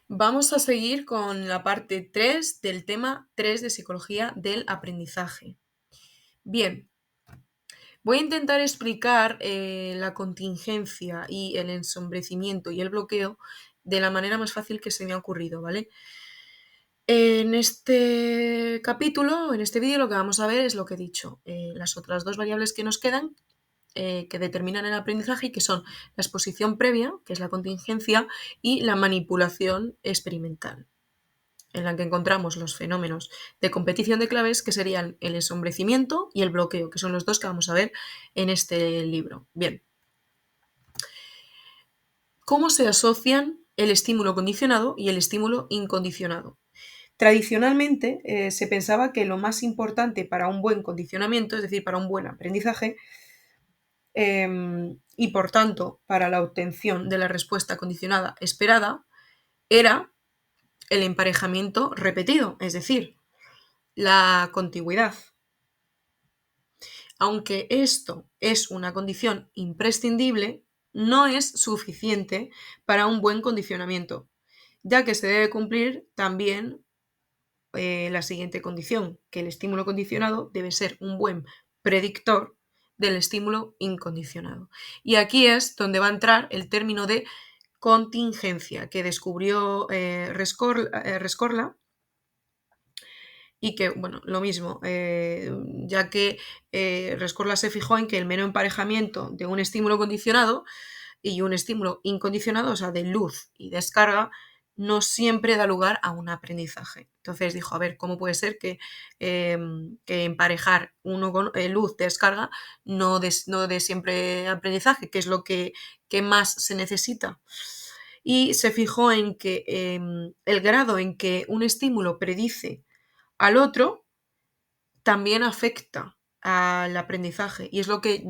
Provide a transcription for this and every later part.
Vamos a seguir con la parte 3 del tema 3 de psicología del aprendizaje. Bien, voy a intentar explicar la contingencia y el ensombrecimiento y el bloqueo de la manera más fácil que se me ha ocurrido, ¿vale? En este capítulo, en este vídeo, lo que vamos a ver es lo que he dicho, las otras dos variables que nos quedan, que determinan el aprendizaje y que son la exposición previa, que es la contingencia, y la manipulación experimental, en la que encontramos los fenómenos de competición de claves, que serían el ensombrecimiento y el bloqueo, que son los dos que vamos a ver en este libro. Bien, ¿cómo se asocian el estímulo condicionado y el estímulo incondicionado? Tradicionalmente se pensaba que lo más importante para un buen condicionamiento, es decir, para un buen aprendizaje, y por tanto para la obtención de la respuesta condicionada esperada, era el emparejamiento repetido, es decir, la contigüidad. Aunque esto es una condición imprescindible, no es suficiente para un buen condicionamiento, ya que se debe cumplir también la siguiente condición, que el estímulo condicionado debe ser un buen predictor del estímulo incondicionado. Y aquí es donde va a entrar el término de contingencia, que descubrió Rescorla, y que, bueno, lo mismo, ya que Rescorla se fijó en que el mero emparejamiento de un estímulo condicionado y un estímulo incondicionado, o sea, de luz y descarga, no siempre da lugar a un aprendizaje. Entonces dijo, a ver, ¿cómo puede ser que emparejar uno con luz, descarga, no dé siempre aprendizaje, que es lo que más se necesita? Y se fijó en que el grado en que un estímulo predice al otro también afecta al aprendizaje y es lo que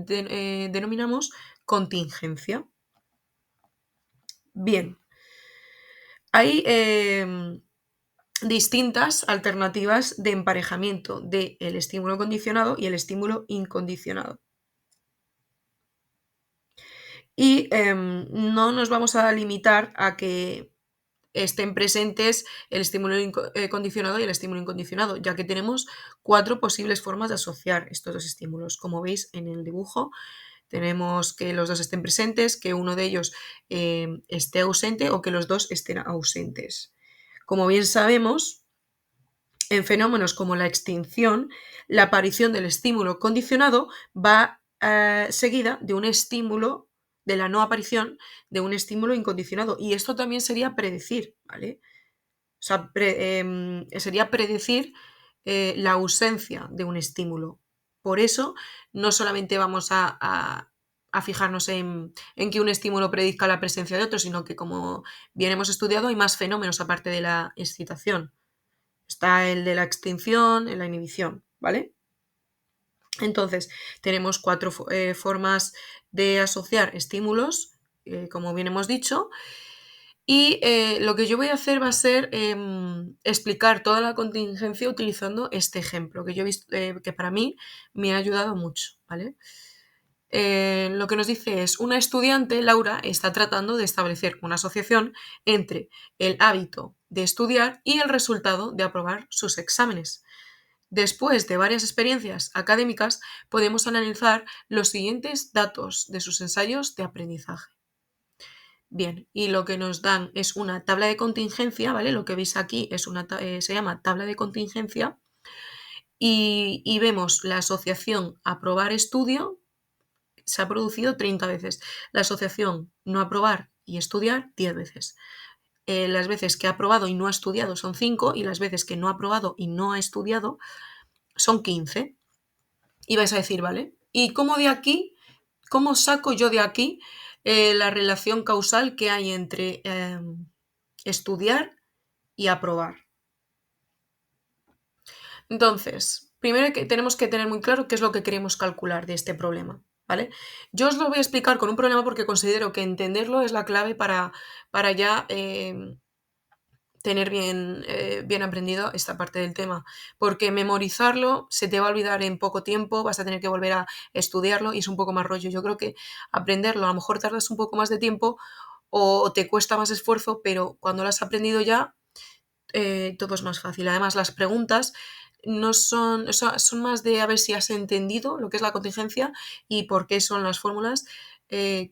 denominamos contingencia. Bien, hay distintas alternativas de emparejamiento del estímulo condicionado y el estímulo incondicionado. Y no nos vamos a limitar a que estén presentes el estímulo condicionado y el estímulo incondicionado, ya que tenemos 4 posibles formas de asociar estos dos estímulos. Como veis en el dibujo, tenemos que los dos estén presentes, que uno de ellos esté ausente o que los dos estén ausentes. Como bien sabemos, en fenómenos como la extinción, la aparición del estímulo condicionado va seguida de un estímulo, de la no aparición de un estímulo incondicionado. Y esto también sería predecir, ¿vale? O sea, sería predecir la ausencia de un estímulo. Por eso, no solamente vamos a fijarnos en que un estímulo predizca la presencia de otro, sino que, como bien hemos estudiado, hay más fenómenos aparte de la excitación. Está el de la extinción, la inhibición, ¿vale? Entonces, tenemos 4 formas de asociar estímulos, como bien hemos dicho, y lo que yo voy a hacer va a ser explicar toda la contingencia utilizando este ejemplo, que yo he visto que para mí me ha ayudado mucho, ¿vale? Lo que nos dice es, una estudiante, Laura, está tratando de establecer una asociación entre el hábito de estudiar y el resultado de aprobar sus exámenes. Después de varias experiencias académicas, podemos analizar los siguientes datos de sus ensayos de aprendizaje. Bien, y lo que nos dan es una tabla de contingencia, ¿vale? Lo que veis aquí es se llama tabla de contingencia y vemos la asociación aprobar estudio, se ha producido 30 veces. La asociación no aprobar y estudiar 10 veces. Las veces que ha aprobado y no ha estudiado son 5 y las veces que no ha aprobado y no ha estudiado son 15. Y vais a decir, ¿vale? ¿Y cómo saco yo de aquí la relación causal que hay entre estudiar y aprobar? Entonces, primero que tenemos que tener muy claro qué es lo que queremos calcular de este problema, ¿vale? Yo os lo voy a explicar con un problema porque considero que entenderlo es la clave para ya tener bien aprendido esta parte del tema, porque memorizarlo se te va a olvidar en poco tiempo, vas a tener que volver a estudiarlo y es un poco más rollo. Yo creo que aprenderlo a lo mejor tardas un poco más de tiempo o te cuesta más esfuerzo, pero cuando lo has aprendido ya, todo es más fácil. Además, las preguntas no son, o sea, son más de a ver si has entendido lo que es la contingencia y por qué son las fórmulas, que,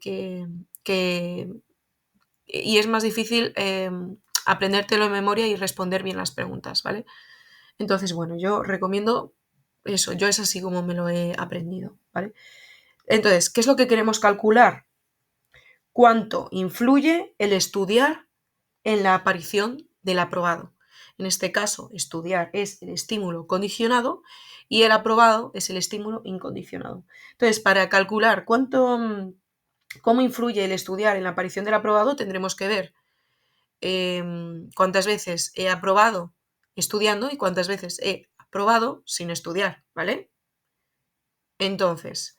que- y es más difícil aprendértelo en memoria y responder bien las preguntas, ¿vale? Entonces, bueno, yo recomiendo eso, yo es así como me lo he aprendido, ¿vale? Entonces, ¿qué es lo que queremos calcular? ¿Cuánto influye el estudiar en la aparición del aprobado? En este caso, estudiar es el estímulo condicionado y el aprobado es el estímulo incondicionado. Entonces, para calcular cómo influye el estudiar en la aparición del aprobado, tendremos que ver cuántas veces he aprobado estudiando y cuántas veces he aprobado sin estudiar, ¿vale? Entonces,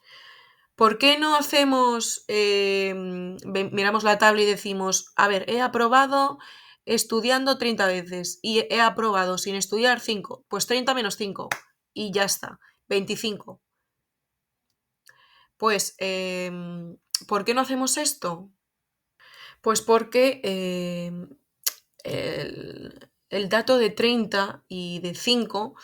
¿por qué no hacemos, miramos la tabla y decimos, a ver, he aprobado estudiando 30 veces y he aprobado sin estudiar 5? Pues 30 menos 5 y ya está, 25. Pues, ¿por qué no hacemos esto? Pues porque el dato de 30 y de 5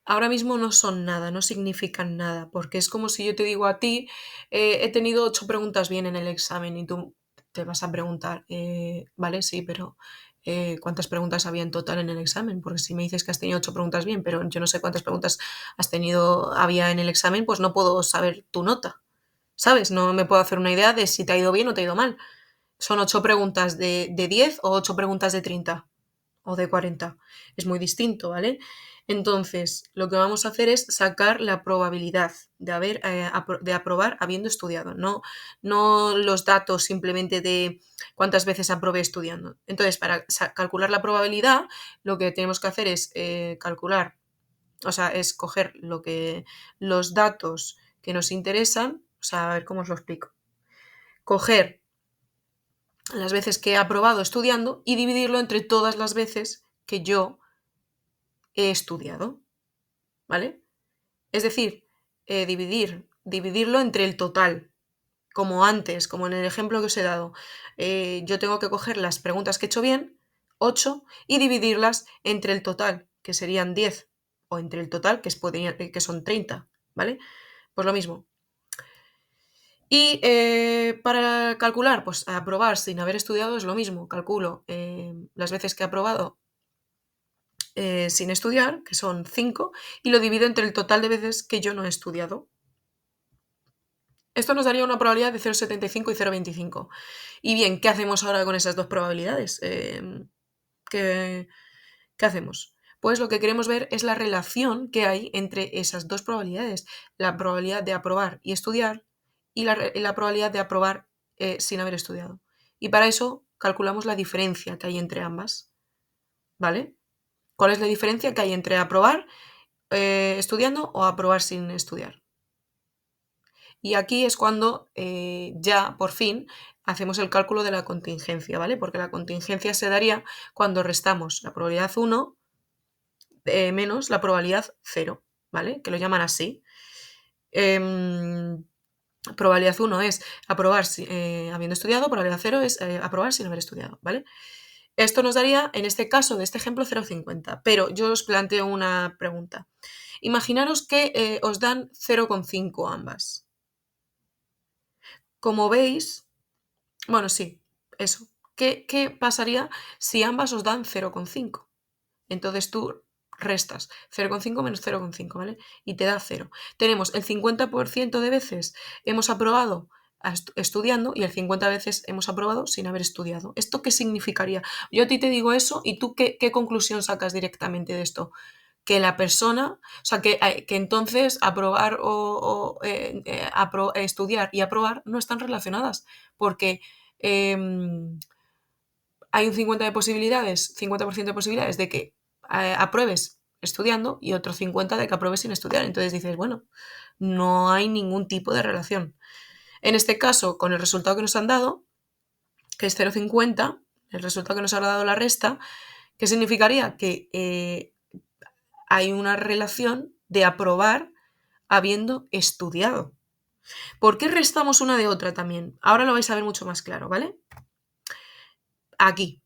ahora mismo no son nada, no significan nada, porque es como si yo te digo a ti, he tenido 8 preguntas bien en el examen y tú te vas a preguntar, vale, sí, pero ¿cuántas preguntas había en total en el examen? Porque si me dices que has tenido 8 preguntas bien, pero yo no sé cuántas preguntas había en el examen, pues no puedo saber tu nota, ¿sabes? No me puedo hacer una idea de si te ha ido bien o te ha ido mal. ¿Son 8 preguntas de 10 o 8 preguntas de 30 o de 40? Es muy distinto, ¿vale? Entonces, lo que vamos a hacer es sacar la probabilidad de aprobar habiendo estudiado, no los datos simplemente de cuántas veces aprobé estudiando. Entonces, para calcular la probabilidad, lo que tenemos que hacer es calcular, o sea, es coger los datos que nos interesan, o sea, a ver cómo os lo explico. Coger las veces que he aprobado estudiando y dividirlo entre todas las veces que yo he estudiado, ¿vale? Es decir, dividirlo entre el total, como antes, como en el ejemplo que os he dado. Yo tengo que coger las preguntas que he hecho bien, 8, y dividirlas entre el total, que serían 10, o entre el total, que son 30, ¿vale? Pues lo mismo. Y para calcular, pues aprobar sin haber estudiado es lo mismo. Calculo las veces que he aprobado sin estudiar, que son 5, y lo divido entre el total de veces que yo no he estudiado. Esto nos daría una probabilidad de 0,75 y 0,25. Y bien, ¿qué hacemos ahora con esas dos probabilidades? ¿Qué hacemos? Pues lo que queremos ver es la relación que hay entre esas dos probabilidades, la probabilidad de aprobar y estudiar y la probabilidad de aprobar sin haber estudiado. Y para eso calculamos la diferencia que hay entre ambas, ¿vale? ¿Cuál es la diferencia que hay entre aprobar estudiando o aprobar sin estudiar? Y aquí es cuando ya por fin hacemos el cálculo de la contingencia, ¿vale? Porque la contingencia se daría cuando restamos la probabilidad 1 menos la probabilidad 0, ¿vale? Que lo llaman así. Probabilidad 1 es aprobar habiendo estudiado, probabilidad 0 es aprobar sin haber estudiado, ¿vale? Esto nos daría, en este caso de este ejemplo, 0,50, pero yo os planteo una pregunta. Imaginaros que os dan 0,5 ambas. Como veis, bueno, sí, eso. ¿Qué pasaría si ambas os dan 0,5? Entonces tú restas 0,5 menos 0,5, ¿vale? Y te da 0. Tenemos el 50% de veces hemos aprobado estudiando y el 50 veces hemos aprobado sin haber estudiado. ¿Esto qué significaría? Yo a ti te digo eso y tú qué conclusión sacas directamente de esto. Que la persona, o sea, que entonces aprobar estudiar y aprobar no están relacionadas, porque hay un 50% de posibilidades de que apruebes estudiando y otro 50 de que apruebes sin estudiar. Entonces dices, bueno, no hay ningún tipo de relación. En este caso, con el resultado que nos han dado, que es 0,50, el resultado que nos ha dado la resta, ¿qué significaría? Que hay una relación de aprobar habiendo estudiado. ¿Por qué restamos una de otra también? Ahora lo vais a ver mucho más claro, ¿vale? aquí,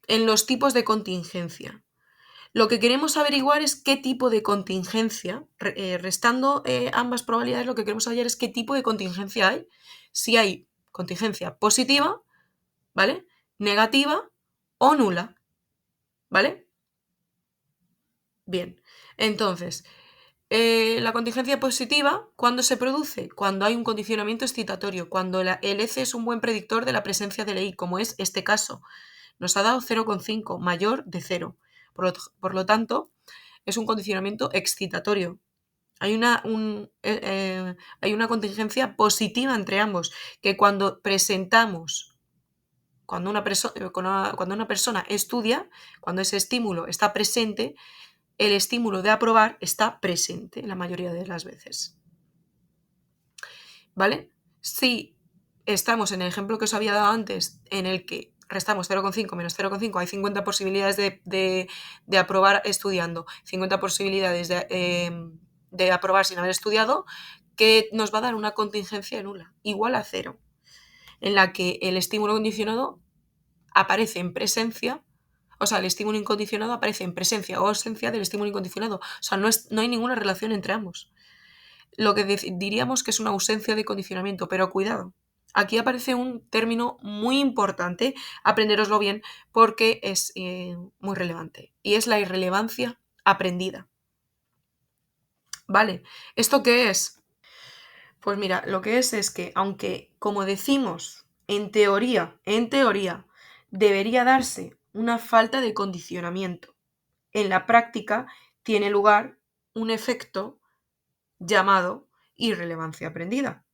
en los tipos de contingencia. Lo que queremos averiguar es qué tipo de contingencia, restando ambas probabilidades, lo que queremos saber es qué tipo de contingencia hay. Si hay contingencia positiva, ¿vale? Negativa o nula, ¿vale? Bien, entonces, la contingencia positiva, ¿cuándo se produce? Cuando hay un condicionamiento excitatorio, cuando el EC es un buen predictor de la presencia del EI, como es este caso. Nos ha dado 0,5, mayor de 0. Por lo tanto, es un condicionamiento excitatorio. Hay una contingencia positiva entre ambos, que cuando presentamos, cuando una persona estudia, cuando ese estímulo está presente, el estímulo de aprobar está presente la mayoría de las veces. ¿Vale? Si estamos en el ejemplo que os había dado antes, en el que restamos 0,5 menos 0,5, hay 50 posibilidades de aprobar estudiando, 50 posibilidades de aprobar sin haber estudiado, que nos va a dar una contingencia nula, igual a 0, en la que el estímulo condicionado aparece en presencia, o sea, el estímulo incondicionado aparece en presencia o ausencia del estímulo incondicionado. O sea, no hay ninguna relación entre ambos. Lo que diríamos que es una ausencia de condicionamiento, pero cuidado. Aquí aparece un término muy importante, aprenderoslo bien porque es muy relevante, y es la irrelevancia aprendida. ¿Vale? ¿Esto qué es? Pues mira, lo que es que aunque, como decimos, en teoría, debería darse una falta de condicionamiento, en la práctica tiene lugar un efecto llamado irrelevancia aprendida.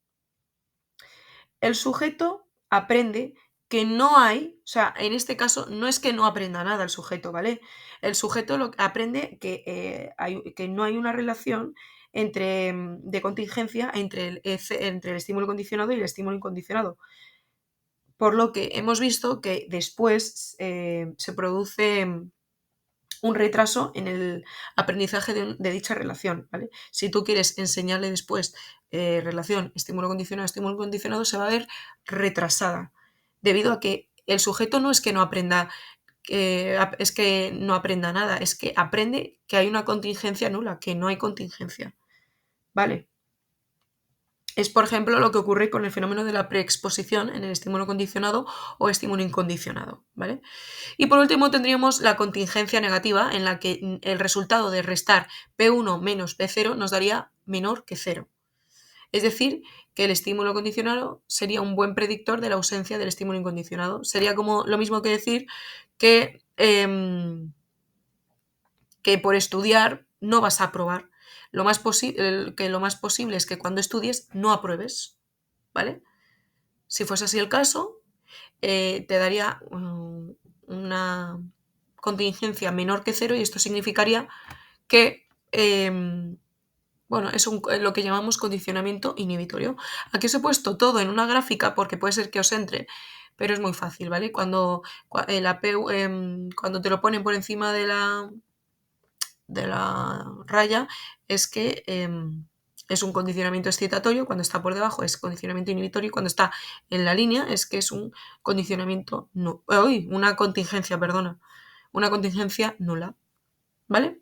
El sujeto aprende que no hay, o sea, en este caso no es que no aprenda nada el sujeto, ¿vale? El sujeto aprende que no hay una relación de contingencia entre el estímulo condicionado y el estímulo incondicionado. Por lo que hemos visto que después se produce un retraso en el aprendizaje de dicha relación, ¿vale? Si tú quieres enseñarle después relación estímulo condicionado, se va a ver retrasada, debido a que el sujeto no es que no aprenda, es que no aprenda nada, es que aprende que hay una contingencia nula, que no hay contingencia, ¿vale? Es, por ejemplo, lo que ocurre con el fenómeno de la preexposición en el estímulo condicionado o estímulo incondicionado, ¿vale? Y por último tendríamos la contingencia negativa, en la que el resultado de restar P1 menos P0 nos daría menor que 0. Es decir, que el estímulo condicionado sería un buen predictor de la ausencia del estímulo incondicionado. Sería como lo mismo que decir que, que por estudiar no vas a aprobar. Lo más posible es que cuando estudies no apruebes, ¿vale? Si fuese así el caso, te daría una contingencia menor que 0, y esto significaría que, bueno, es lo que llamamos condicionamiento inhibitorio. Aquí os he puesto todo en una gráfica porque puede ser que os entre, pero es muy fácil, ¿vale? Cuando te lo ponen por encima de la raya es que es un condicionamiento excitatorio, cuando está por debajo es condicionamiento inhibitorio, y cuando está en la línea es que es un condicionamiento una contingencia, perdona, una contingencia nula, ¿vale?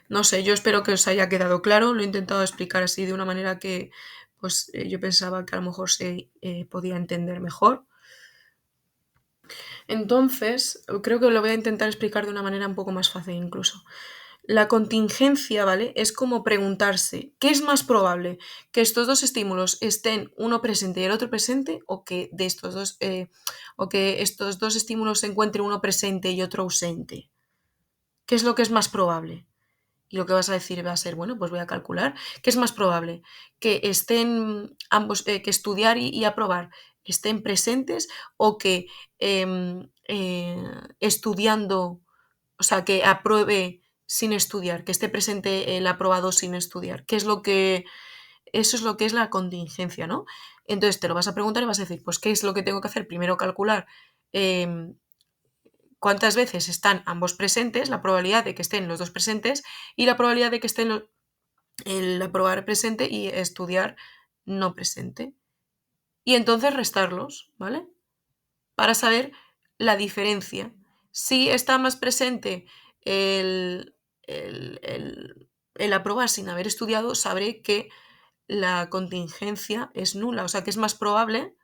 No sé, yo espero que os haya quedado claro, lo he intentado explicar así de una manera que pues yo pensaba que a lo mejor se podía entender mejor. Entonces, creo que lo voy a intentar explicar de una manera un poco más fácil incluso. La contingencia, ¿vale? Es como preguntarse, ¿qué es más probable? ¿Que estos dos estímulos estén uno presente y el otro presente? ¿O que estos dos estímulos se encuentren uno presente y otro ausente? ¿Qué es lo que es más probable? Y lo que vas a decir va a ser, bueno, pues voy a calcular. ¿Qué es más probable? Que estén ambos, que estudiar y aprobar estén presentes, o que estudiando, o sea, que apruebe sin estudiar, que esté presente el aprobado sin estudiar. Eso es lo que es la contingencia, ¿no? Entonces te lo vas a preguntar y vas a decir, pues, ¿qué es lo que tengo que hacer? Primero calcular cuántas veces están ambos presentes, la probabilidad de que estén los dos presentes y la probabilidad de que estén el aprobar presente y estudiar no presente. Y entonces restarlos, ¿vale? para saber la diferencia. Si está más presente el, el aprobar sin haber estudiado, sabré que la contingencia es nula, o sea que es más probable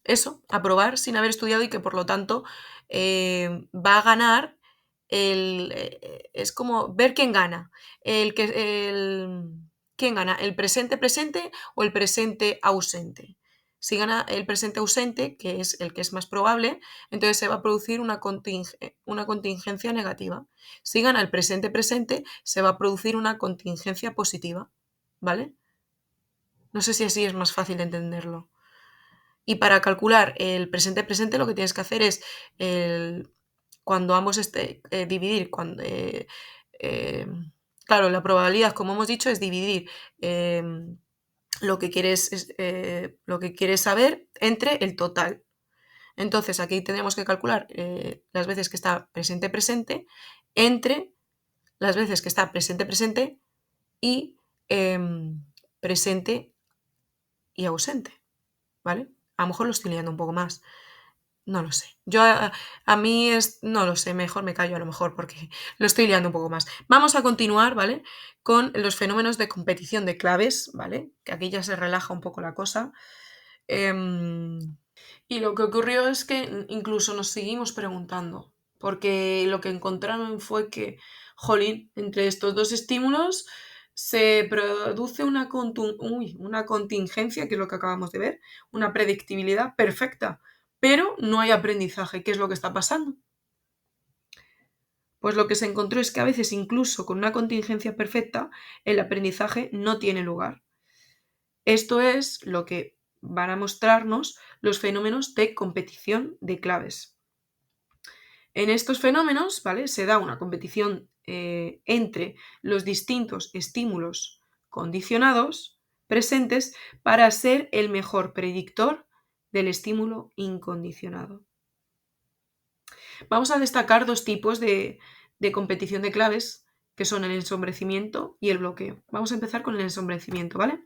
eso, aprobar sin haber estudiado y que por lo tanto va a ganar es como ver quién gana. ¿Quién gana? ¿El presente presente o el presente ausente? Si gana el presente ausente, que es el que es más probable, entonces se va a producir una contingencia negativa. Si gana el presente presente, se va a producir una contingencia positiva, ¿vale? No sé si así es más fácil de entenderlo. Y para calcular el presente presente lo que tienes que hacer es cuando ambos dividir, claro, la probabilidad, como hemos dicho, es dividir lo que quieres saber entre el total. Entonces aquí tenemos que calcular las veces que está presente presente entre las veces que está presente presente y presente y ausente, ¿vale? A lo mejor lo estoy liando un poco más. No lo sé. Yo a mí no lo sé, mejor me callo a lo mejor porque lo estoy liando un poco más. Vamos a continuar, ¿vale? Con los fenómenos de competición de claves, ¿vale? Que aquí ya se relaja un poco la cosa. Y lo que ocurrió es que incluso nos seguimos preguntando, porque lo que encontraron fue que, jolín, entre estos dos estímulos se produce una contingencia, que es lo que acabamos de ver, una predictibilidad perfecta, pero no hay aprendizaje. ¿Qué es lo que está pasando? Pues lo que se encontró es que a veces incluso con una contingencia perfecta, el aprendizaje no tiene lugar. Esto es lo que van a mostrarnos los fenómenos de competición de claves. En estos fenómenos, ¿vale? Se da una competición entre los distintos estímulos condicionados presentes para ser el mejor predictor del estímulo incondicionado. Vamos a destacar dos tipos de competición de claves, que son el ensombrecimiento y el bloqueo. Vamos a empezar con el ensombrecimiento, ¿vale?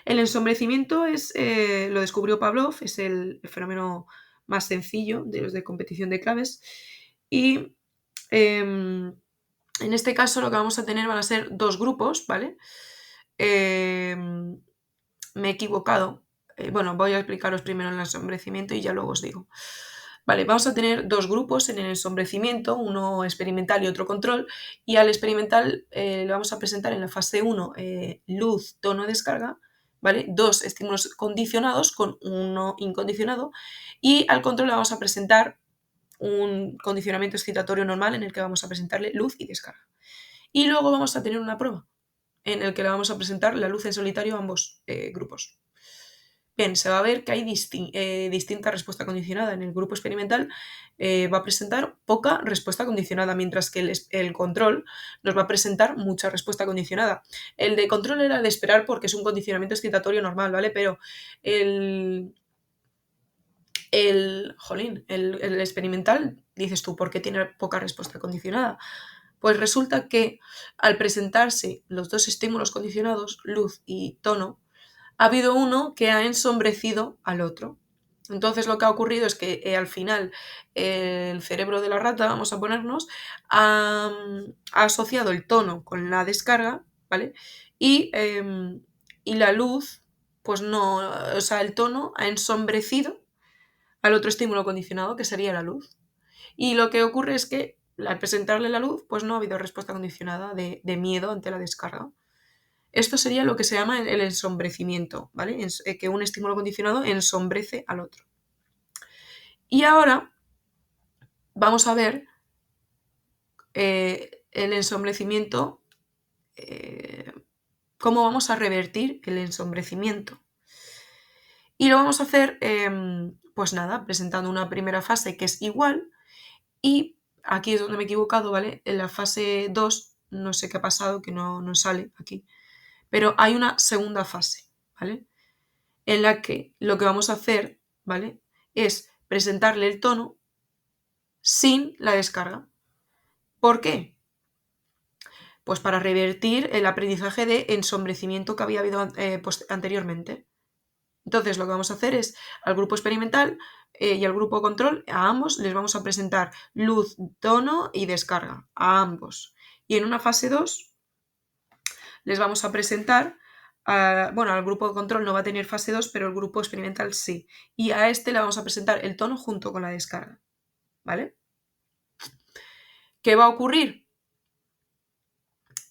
El ensombrecimiento lo descubrió Pavlov, es el fenómeno más sencillo de los de competición de claves. Y en este caso lo que vamos a tener van a ser dos grupos, ¿vale? Me he equivocado. Bueno, voy a explicaros primero el ensombrecimiento y ya luego os digo. Vale, vamos a tener dos grupos en el ensombrecimiento, uno experimental y otro control, y al experimental le vamos a presentar en la fase 1 luz, tono, descarga, ¿vale? Dos estímulos condicionados con uno incondicionado, y al control le vamos a presentar un condicionamiento excitatorio normal en el que vamos a presentarle luz y descarga. Y luego vamos a tener una prueba en el que le vamos a presentar la luz en solitario a ambos grupos. Bien, se va a ver que hay distinta respuesta condicionada. En el grupo experimental va a presentar poca respuesta condicionada, mientras que el control nos va a presentar mucha respuesta condicionada. El de control era de esperar porque es un condicionamiento excitatorio normal, ¿vale? Pero el experimental, dices tú, ¿por qué tiene poca respuesta condicionada? Pues resulta que al presentarse los dos estímulos condicionados, luz y tono, ha habido uno que ha ensombrecido al otro. Entonces lo que ha ocurrido es que al final el cerebro de la rata, vamos a ponernos, ha asociado el tono con la descarga, ¿vale? Y la luz, pues no, o sea, el tono ha ensombrecido al otro estímulo condicionado, que sería la luz. Y lo que ocurre es que al presentarle la luz, pues no ha habido respuesta condicionada de miedo ante la descarga. Esto sería lo que se llama el ensombrecimiento, ¿vale? Que un estímulo condicionado ensombrece al otro. Y ahora vamos a ver el ensombrecimiento, cómo vamos a revertir el ensombrecimiento. Y lo vamos a hacer, pues nada, presentando una primera fase que es igual. Y aquí es donde me he equivocado, ¿vale? En la fase 2, no sé qué ha pasado, que no sale aquí. Pero hay una segunda fase, ¿vale? En la que lo que vamos a hacer, ¿vale? Es presentarle el tono sin la descarga. ¿Por qué? Pues para revertir el aprendizaje de ensombrecimiento que había habido anteriormente. Entonces, lo que vamos a hacer es al grupo experimental y al grupo control, a ambos les vamos a presentar luz, tono y descarga, a ambos. Y en una fase 2 les vamos a presentar, bueno, al grupo control no va a tener fase 2, pero el grupo experimental sí. Y a este le vamos a presentar el tono junto con la descarga, ¿vale? ¿Qué va a ocurrir?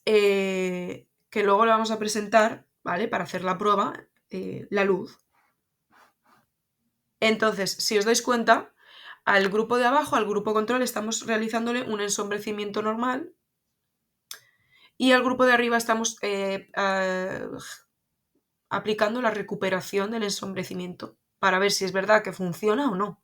Que luego le vamos a presentar, ¿vale? Para hacer la prueba, la luz. Entonces, si os dais cuenta, al grupo de abajo, al grupo control, estamos realizándole un ensombrecimiento normal y al grupo de arriba estamos aplicando la recuperación del ensombrecimiento para ver si es verdad que funciona o no.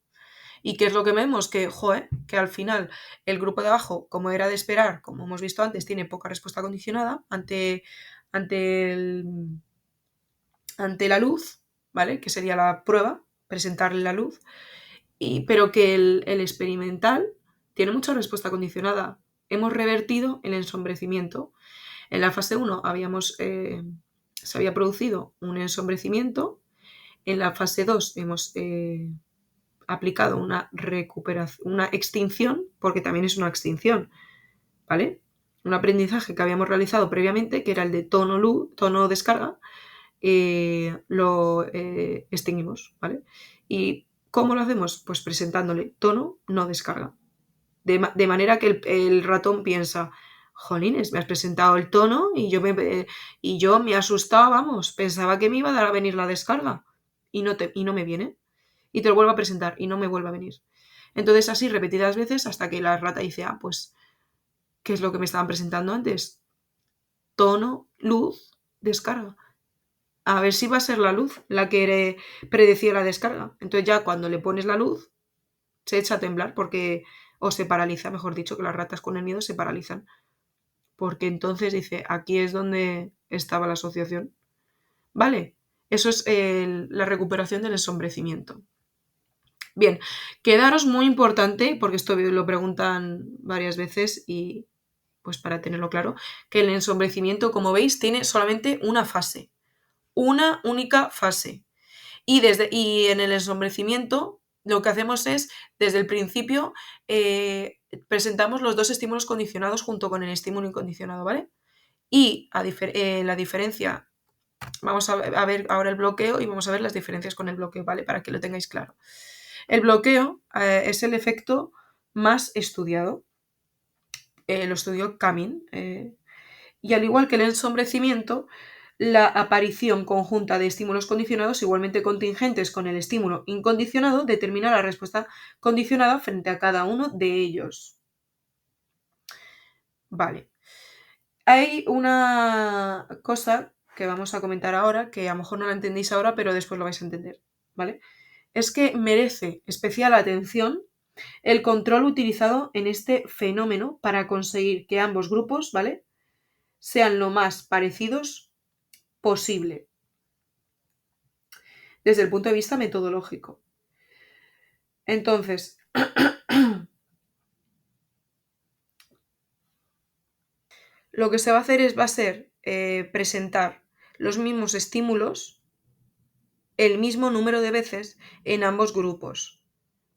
¿Y qué es lo que vemos? Que, joder, que al final el grupo de abajo, como era de esperar, como hemos visto antes, tiene poca respuesta condicionada ante, ante, ante la luz, ¿vale? Que sería la prueba, presentarle la luz, pero que el experimental tiene mucha respuesta condicionada. Hemos revertido el ensombrecimiento. En la fase 1 se había producido un ensombrecimiento. En la fase 2 hemos aplicado una recuperación, una extinción, porque también es una extinción, ¿vale? Un aprendizaje que habíamos realizado previamente, que era el de tono luz, tono descarga, lo extinguimos, ¿vale? ¿Y cómo lo hacemos? Pues presentándole tono, no descarga. De manera que el ratón piensa, jolines, me has presentado el tono y yo me he asustado, vamos, pensaba que me iba a dar a venir la descarga y no me viene. Y te lo vuelvo a presentar y no me vuelve a venir. Entonces así repetidas veces hasta que la rata dice, pues, ¿qué es lo que me estaban presentando antes? Tono, luz, descarga. A ver si va a ser la luz la que predecía la descarga. Entonces ya cuando le pones la luz, se echa a temblar porque, o se paraliza, mejor dicho, que las ratas con el miedo se paralizan. Porque entonces dice, aquí es donde estaba la asociación. ¿Vale? Eso es la recuperación del ensombrecimiento. Bien, quedaros muy importante, porque esto lo preguntan varias veces y pues para tenerlo claro, que el ensombrecimiento, como veis, tiene solamente una fase, una única fase. Y en el ensombrecimiento lo que hacemos es, desde el principio, presentamos los dos estímulos condicionados junto con el estímulo incondicionado, ¿vale? Y la diferencia, vamos a ver ahora el bloqueo y vamos a ver las diferencias con el bloqueo, ¿vale? Para que lo tengáis claro. El bloqueo es el efecto más estudiado, lo estudió Camin, y al igual que el ensombrecimiento, la aparición conjunta de estímulos condicionados igualmente contingentes con el estímulo incondicionado determina la respuesta condicionada frente a cada uno de ellos. Vale. Hay una cosa que vamos a comentar ahora, que a lo mejor no la entendéis ahora, pero después lo vais a entender, ¿vale? Es que merece especial atención el control utilizado en este fenómeno para conseguir que ambos grupos, ¿vale?, sean lo más parecidos posible desde el punto de vista metodológico. Entonces, lo que se va a hacer va a ser presentar los mismos estímulos el mismo número de veces en ambos grupos.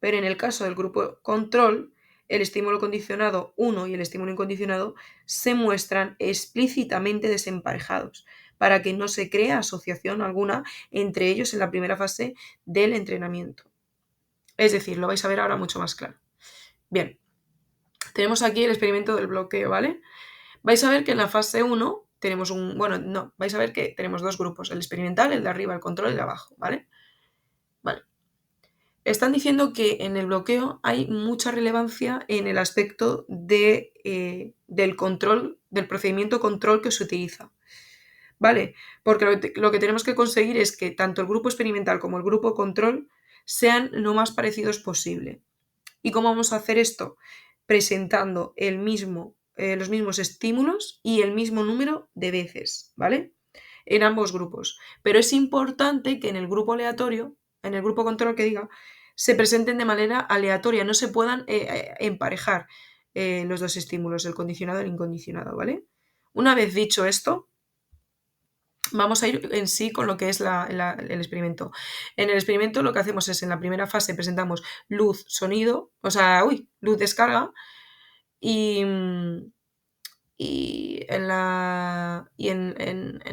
Pero en el caso del grupo control, el estímulo condicionado 1 y el estímulo incondicionado se muestran explícitamente desemparejados para que no se cree asociación alguna entre ellos en la primera fase del entrenamiento. Es decir, lo vais a ver ahora mucho más claro. Bien, tenemos aquí el experimento del bloqueo, ¿vale? Vais a ver que en la fase 1 tenemos vais a ver que tenemos dos grupos, el experimental, el de arriba, el control y el de abajo, ¿vale? Vale. Están diciendo que en el bloqueo hay mucha relevancia en el aspecto del control, del procedimiento control que se utiliza. ¿Vale? Porque lo que tenemos que conseguir es que tanto el grupo experimental como el grupo control sean lo más parecidos posible. ¿Y cómo vamos a hacer esto? Presentando los mismos estímulos y el mismo número de veces, ¿vale? En ambos grupos. Pero es importante que en el grupo aleatorio, en el grupo control que diga, se presenten de manera aleatoria, no se puedan emparejar los dos estímulos, el condicionado y el incondicionado, ¿vale? Una vez dicho esto, vamos a ir en sí con lo que es el experimento. En el experimento lo que hacemos es, en la primera fase presentamos luz, sonido, o sea, luz, descarga, y, en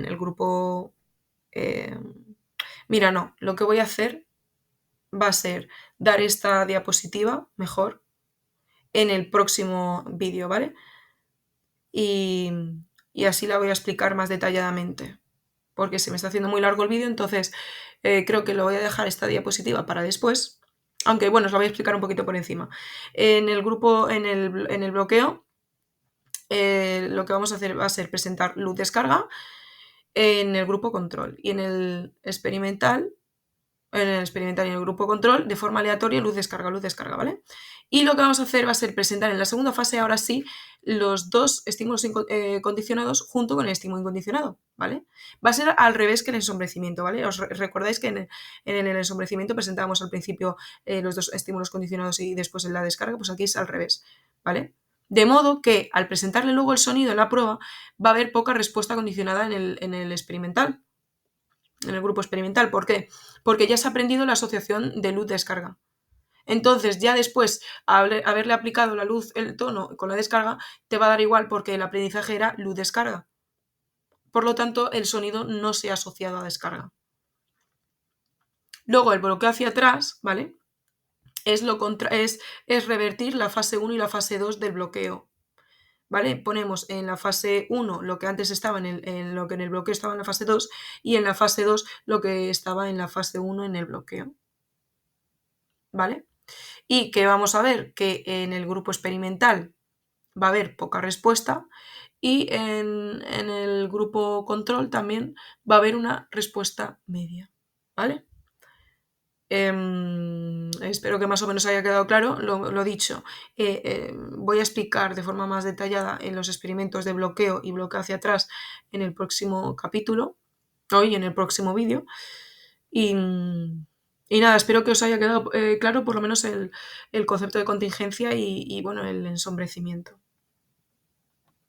el grupo... mira, no, lo que voy a hacer va a ser dar esta diapositiva mejor en el próximo vídeo, ¿vale? Y, y así la voy a explicar más detalladamente, porque se me está haciendo muy largo el vídeo, entonces creo que lo voy a dejar esta diapositiva para después, aunque bueno, os la voy a explicar un poquito por encima. En el grupo, en el bloqueo, lo que vamos a hacer va a ser presentar luz descarga en el grupo control y en el experimental y en el grupo control, de forma aleatoria, luz, descarga, ¿vale? Y lo que vamos a hacer va a ser presentar en la segunda fase, ahora sí, los dos estímulos condicionados junto con el estímulo incondicionado, ¿vale? Va a ser al revés que el ensombrecimiento, ¿vale? Os recordáis que en el ensombrecimiento presentábamos al principio los dos estímulos condicionados y después en la descarga, pues aquí es al revés, ¿vale? De modo que al presentarle luego el sonido en la prueba, va a haber poca respuesta condicionada en el experimental, en el grupo experimental. ¿Por qué? Porque ya se ha aprendido la asociación de luz-descarga. Entonces, ya después, haberle aplicado la luz, el tono con la descarga, te va a dar igual porque el aprendizaje era luz-descarga. Por lo tanto, el sonido no se ha asociado a descarga. Luego, el bloqueo hacia atrás, ¿vale? Es revertir la fase 1 y la fase 2 del bloqueo. ¿Vale? Ponemos en la fase 1 lo que antes estaba lo que en el bloqueo estaba en la fase 2 y en la fase 2 lo que estaba en la fase 1 en el bloqueo. ¿Vale? Y que vamos a ver que en el grupo experimental va a haber poca respuesta y en el grupo control también va a haber una respuesta media. ¿Vale? Espero que más o menos haya quedado claro. Lo dicho, voy a explicar de forma más detallada en los experimentos de bloqueo y bloqueo hacia atrás en el próximo capítulo, hoy en el próximo vídeo. Y, y nada, espero que os haya quedado claro por lo menos el concepto de contingencia y bueno, el ensombrecimiento.